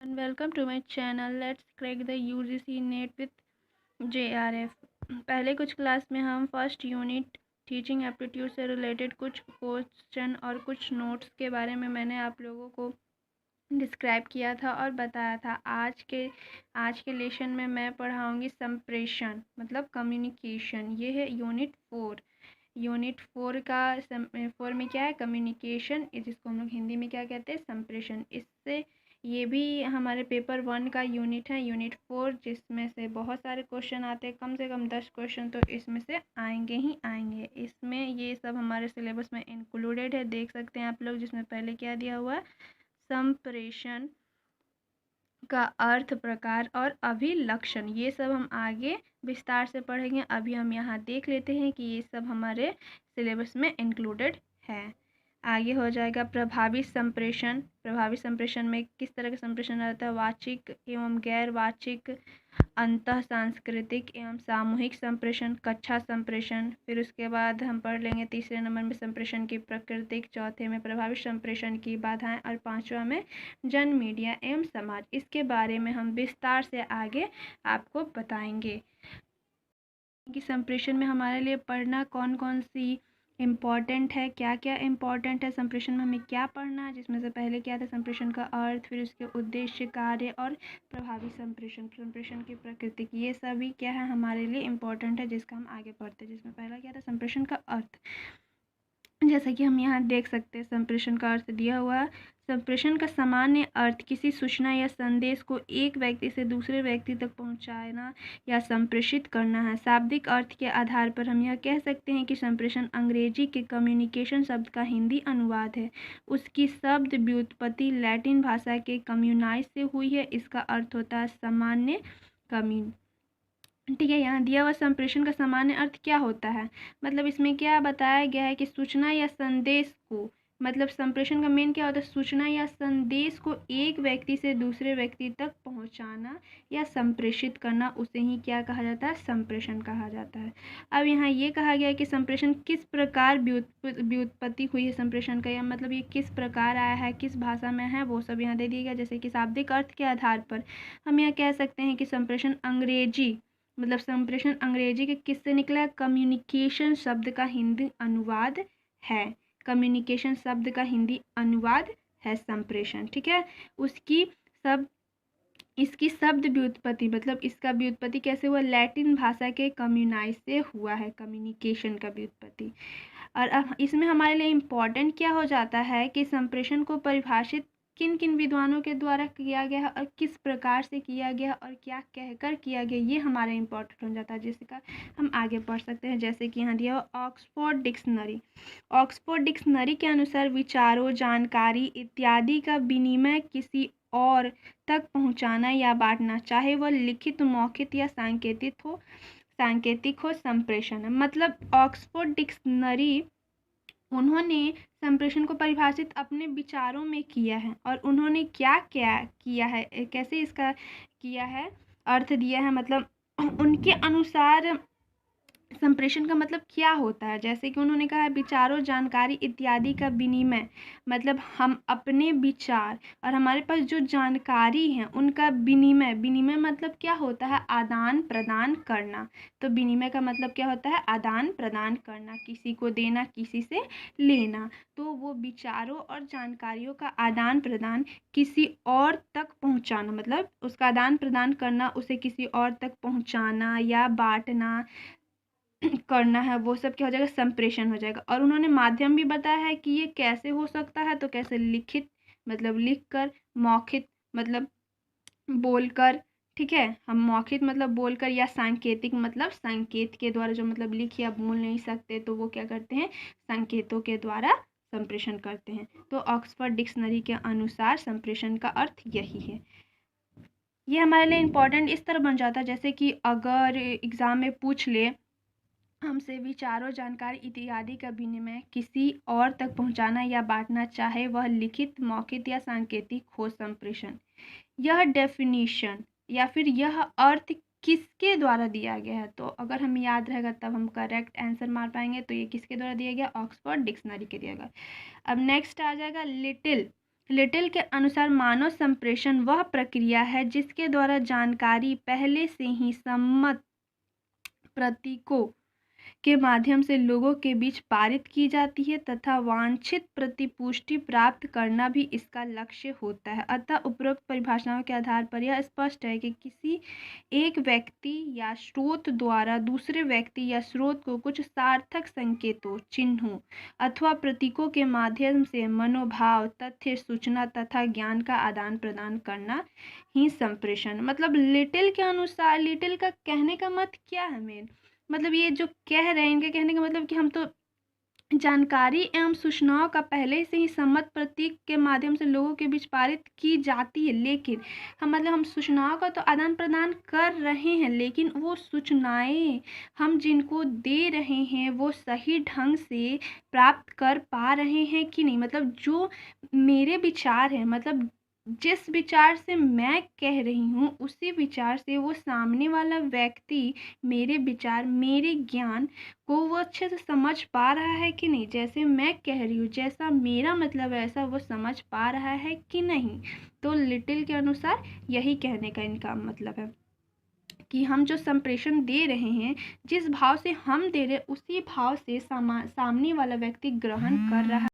Welcome to my channel. Let's crack the UGC NET with JRF। पहले कुछ class में हम फर्स्ट यूनिट टीचिंग एप्टीट्यूड से related कुछ क्वेश्चन और कुछ नोट्स के बारे में मैंने आप लोगों को डिस्क्राइब किया था और बताया था। आज के लेसन में मैं पढ़ाऊँगी संप्रेषण मतलब कम्युनिकेशन। ये है यूनिट 4। यूनिट 4 का 4 में क्या है, कम्युनिकेशन, जिसको हम लोग हिंदी में क्या कहते हैं, संप्रेषण। इससे ये भी हमारे पेपर 1 का यूनिट है, यूनिट 4, जिसमें से बहुत सारे क्वेश्चन आते हैं, कम से कम 10 क्वेश्चन तो इसमें से आएंगे ही आएंगे। इसमें ये सब हमारे सिलेबस में इंक्लूडेड है, देख सकते हैं आप लोग, जिसमें पहले क्या दिया हुआ है, संप्रेषण का अर्थ, प्रकार और अभिलक्षण। ये सब हम आगे विस्तार से पढ़ेंगे। अभी हम यहाँ देख लेते हैं कि ये सब हमारे सिलेबस में इंक्लूडेड है। आगे हो जाएगा प्रभावी संप्रेषण। प्रभावी संप्रेषण में किस तरह का संप्रेषण रहता है, वाचिक एवं गैर वाचिक, अंतः सांस्कृतिक एवं सामूहिक संप्रेषण, कक्षा संप्रेषण। फिर उसके बाद हम पढ़ लेंगे तीसरे नंबर में संप्रेषण की प्रकृति, चौथे में प्रभावी संप्रेषण की बाधाएं और पांचवा में जन मीडिया एवं समाज। इसके बारे में हम विस्तार से आगे आपको बताएंगे कि संप्रेषण में हमारे लिए पढ़ना कौन कौन सी इम्पॉर्टेंट है, क्या क्या इम्पॉर्टेंट है संप्रेषण में, हमें क्या पढ़ना है। जिसमें से पहले क्या था, संप्रेषण का अर्थ, फिर उसके उद्देश्य, कार्य और प्रभावी संप्रेषण, संप्रेषण की प्रकृति, ये सभी क्या है हमारे लिए इम्पॉर्टेंट है, जिसका हम आगे पढ़ते हैं। जिसमें पहला क्या था, संप्रेषण का अर्थ। जैसा कि हम यहाँ देख सकते हैं, संप्रेषण का अर्थ दिया हुआ है। संप्रेषण का सामान्य अर्थ किसी सूचना या संदेश को एक व्यक्ति से दूसरे व्यक्ति तक पहुँचाना या संप्रेषित करना है। शाब्दिक अर्थ के आधार पर हम यह कह सकते हैं कि संप्रेषण अंग्रेजी के कम्युनिकेशन शब्द का हिंदी अनुवाद है। उसकी शब्द व्युत्पत्ति लैटिन भाषा के कम्युनाइज से हुई है। इसका अर्थ होता है सामान्य कम्युन। ठीक है, यहाँ दिया हुआ संप्रेषण का सामान्य अर्थ क्या होता है, मतलब इसमें क्या बताया गया है कि सूचना या संदेश को, मतलब संप्रेषण का मेन क्या होता है, सूचना या संदेश को एक व्यक्ति से दूसरे व्यक्ति तक पहुंचाना या संप्रेषित करना, उसे ही क्या कहा जाता है, संप्रेषण कहा जाता है। अब यहाँ ये कहा गया है कि संप्रेषण किस प्रकार व्युत्पत्ति हुई है संप्रेषण का, या मतलब ये किस प्रकार आया है, किस भाषा में है, वो सब यहाँ दे दिया गया। जैसे कि शाब्दिक अर्थ के आधार पर हम यह कह सकते हैं कि संप्रेषण अंग्रेजी, मतलब संप्रेषण अंग्रेजी के किस से निकला है, कम्युनिकेशन शब्द का हिंदी अनुवाद है। कम्युनिकेशन शब्द का हिंदी अनुवाद है संप्रेषण। ठीक है, इसकी शब्द व्युत्पत्ति, मतलब इसका व्युत्पत्ति कैसे हुआ, लैटिन भाषा के कम्युनाइज से हुआ है, कम्युनिकेशन का व्युत्पत्ति। और अब इसमें हमारे लिए इम्पोर्टेंट क्या हो जाता है कि संप्रेषण को परिभाषित किन किन विद्वानों के द्वारा किया गया है और किस प्रकार से किया गया और क्या कहकर किया गया, ये हमारा इम्पोर्टेंट हो जाता है, जिसका हम आगे पढ़ सकते हैं। जैसे कि यहाँ दिया हुआ ऑक्सफोर्ड डिक्शनरी। ऑक्सफोर्ड डिक्शनरी के अनुसार विचारों, जानकारी इत्यादि का विनिमय किसी और तक पहुँचाना या बांटना, चाहे वह लिखित, मौखिक या सांकेतिक हो संप्रेषण है। मतलब ऑक्सफोर्ड डिक्शनरी, उन्होंने संप्रेषण को परिभाषित अपने विचारों में किया है, और उन्होंने क्या क्या किया है, कैसे इसका किया है, अर्थ दिया है। मतलब उनके अनुसार संप्रेषण का मतलब क्या होता है, जैसे कि उन्होंने कहा विचारों, जानकारी इत्यादि का विनिमय, मतलब हम अपने विचार और हमारे पास जो जानकारी है उनका विनिमय, विनिमय मतलब क्या होता है, आदान प्रदान करना। तो विनिमय का मतलब क्या होता है, आदान प्रदान करना, किसी को देना, किसी से लेना। तो वो विचारों और जानकारियों का आदान प्रदान किसी और तक पहुंचाना, मतलब उसका आदान प्रदान करना, उसे किसी और तक पहुंचाना या बांटना करना है, वो सब क्या हो जाएगा, संप्रेषण हो जाएगा। और उन्होंने माध्यम भी बताया है कि ये कैसे हो सकता है, तो कैसे, लिखित मतलब लिखकर, मौखिक मतलब बोलकर, ठीक है, हम मौखिक मतलब बोलकर, या सांकेतिक मतलब संकेत के द्वारा, जो मतलब लिख या बोल नहीं सकते तो वो क्या करते हैं, संकेतों के द्वारा संप्रेषण करते हैं। तो ऑक्सफोर्ड डिक्शनरी के अनुसार संप्रेषण का अर्थ यही है। ये हमारे लिए इम्पोर्टेंट इस तरह बन जाता है, जैसे कि अगर एग्ज़ाम में पूछ ले हमसे विचारों, जानकारी इत्यादि का विनिमय किसी और तक पहुंचाना या बांटना, चाहे वह लिखित, मौखिक या सांकेतिक हो संप्रेषण। यह डेफिनेशन या फिर यह अर्थ किसके द्वारा दिया गया है, तो अगर हमें याद रहेगा तब हम करेक्ट आंसर मार पाएंगे। तो ये किसके द्वारा दिया गया, ऑक्सफोर्ड डिक्शनरी के दिया गया। अब नेक्स्ट आ जाएगा लिटिल। लिटिल के अनुसार मानव संप्रेषण वह प्रक्रिया है जिसके द्वारा जानकारी पहले से ही सम्मत प्रतीकों के माध्यम से लोगों के बीच पारित की जाती है तथा वांछित प्रतिपुष्टि प्राप्त करना भी इसका लक्ष्य होता है। अतः उपरोक्त परिभाषाओं के आधार पर यह स्पष्ट है कि किसी एक व्यक्ति या स्रोत द्वारा दूसरे व्यक्ति या स्रोत को कुछ सार्थक संकेतों, चिन्हों अथवा प्रतीकों के माध्यम से मनोभाव, तथ्य, सूचना तथा ज्ञान का आदान प्रदान करना ही संप्रेषण। मतलब लिटिल के अनुसार, लिटिल का कहने का मत क्या है मेन, मतलब ये जो कह रहे हैं इनके कहने का मतलब कि हम तो जानकारी एवं सूचनाओं का पहले से ही सम्मत प्रतीक के माध्यम से लोगों के बीच पारित की जाती है, लेकिन हम सूचनाओं का तो आदान प्रदान कर रहे हैं, लेकिन वो सूचनाएं हम जिनको दे रहे हैं वो सही ढंग से प्राप्त कर पा रहे हैं कि नहीं। मतलब जो मेरे विचार हैं, मतलब जिस विचार से मैं कह रही हूँ उसी विचार से वो सामने वाला व्यक्ति मेरे विचार, मेरे ज्ञान को वो अच्छे से समझ पा रहा है कि नहीं। जैसे मैं कह रही हूँ, जैसा मेरा मतलब है ऐसा वो समझ पा रहा है कि नहीं। तो लिटिल के अनुसार यही कहने का इनका मतलब है कि हम जो संप्रेषण दे रहे हैं, जिस भाव से हम दे रहे हैं उसी भाव से सामने वाला व्यक्ति ग्रहण कर रहा है।